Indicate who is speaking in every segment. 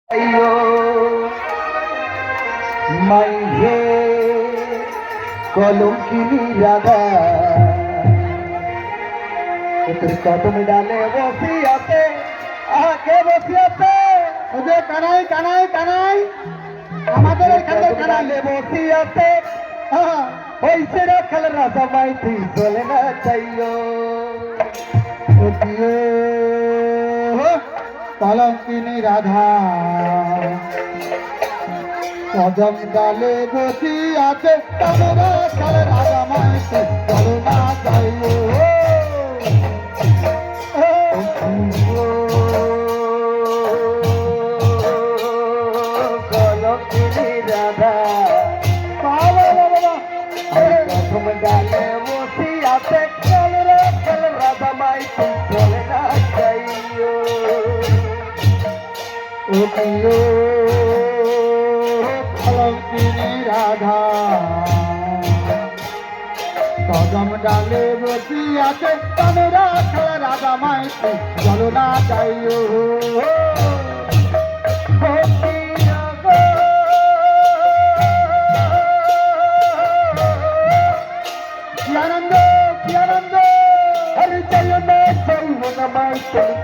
Speaker 1: अयो माइहे कलंकिनी राधा তোর কদম ডালে বসিয়াতে আগে বসিয়াতে ওদের কানাই কানাই কানাই আমাদের এখানে কানালে বসিয়াতে হইছে রে খেল রাজা মাইতি চলে না চাইও কলঙ্কিনী রাধা কদম ডালে বসিয়াতে তোমরা খেল রাজা মাইতি চলে না চাইও ডালে বসিয়াতে চল রে চল রাধা মাই চলে না যাইও ও প্রিয় কলঙ্কিনী রাধা কদম ডালে বসিয়াতে তোমরা চল রাধা মাই চল না যাইও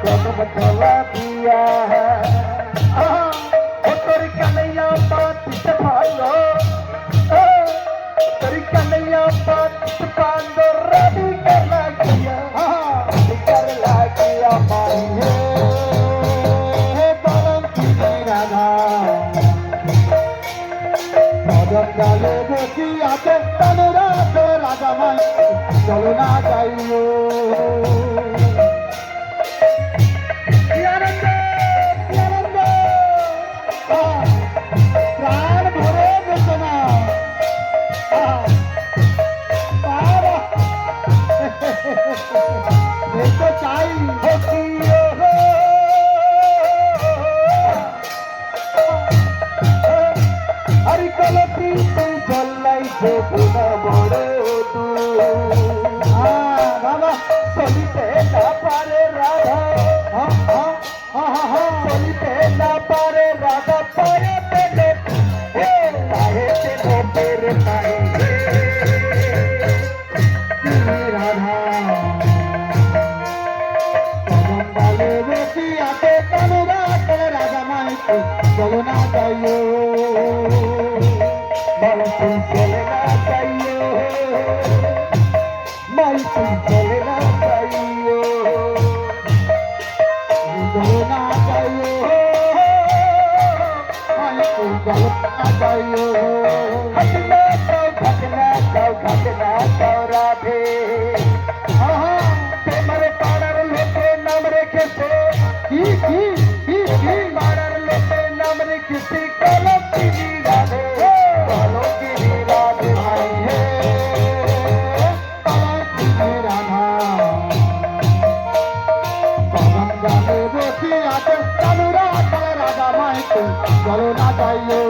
Speaker 1: कदम चला दिया तेरी कन्हैया बात भालो तेरी कन्हैया बात पांडो रवि कर लागिया कर लागिया माये कलंकिनी राधा कदम डाले बसियाते तनुरा तो राजा माई चलो ना जाइयो চলিতে না পারে রাধা চলিতে না পারে রাধা পায়ে পেলে পায়ে পেলে রাধা কদম ডালে বসিয়াতে তনুরা চলে রাধা মাইকে চলো না যাইও মাইকে চলে না যাইও মাইকে চলে না যাইও চলে না যাইও মাইকে চলে না যাইও ঘটনা চাও রাধে তোমার পাড়ার লোকে নাম রেখেছে কি পাড়ার লোকে নাম রেখেছে কলঙ্কিনী রাধে কলঙ্কিনী রাধে মাইহে কলঙ্কিনী রাধা কদম ডালে বসিয়াতে তনুরা চলে রাধা মাইকে চলো না যাইও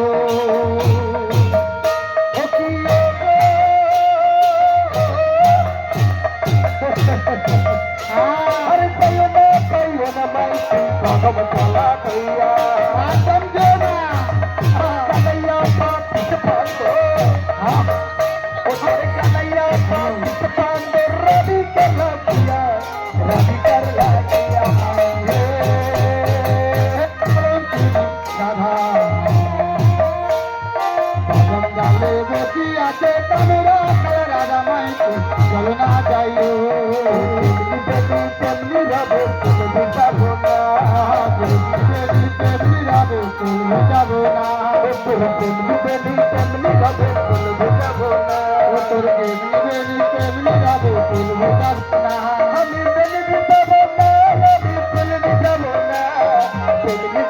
Speaker 1: अरे कहियो ना माइती कदम चला भैया समझो ना कन्हैया बात पांडो तेरे कन्हैया बात पांडो रवि कर लागिया राधा कदम डाले बसियाते तनुरा चल राधा माइती चलो ना जाइयो तेमनी रबो तुम जाबो ना तेमनी रबो तुम जाबो ना तेमनी रबो तुम जाबो ना तोर तेमनी रबो तुम जाबो ना हम तेमनी जाबो ना रवि तेमनी जाबो ना तेमनी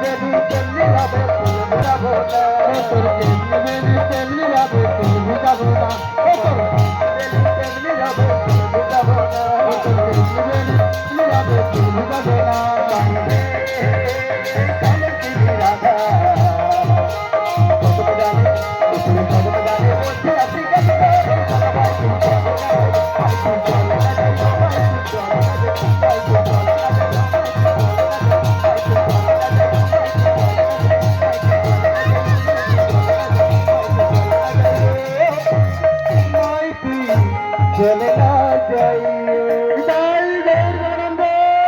Speaker 1: रबो तुम जाबो ना तोर तेमनी रबो तुम जाबो ना तेमनी रबो तुम जाबो ना कलंकिनी राधा कदम डाले চলে না যাইও জয় গৌর গোবিন্দ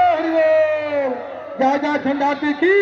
Speaker 1: হরি বল। জয় জয় খণ্ডাতি কি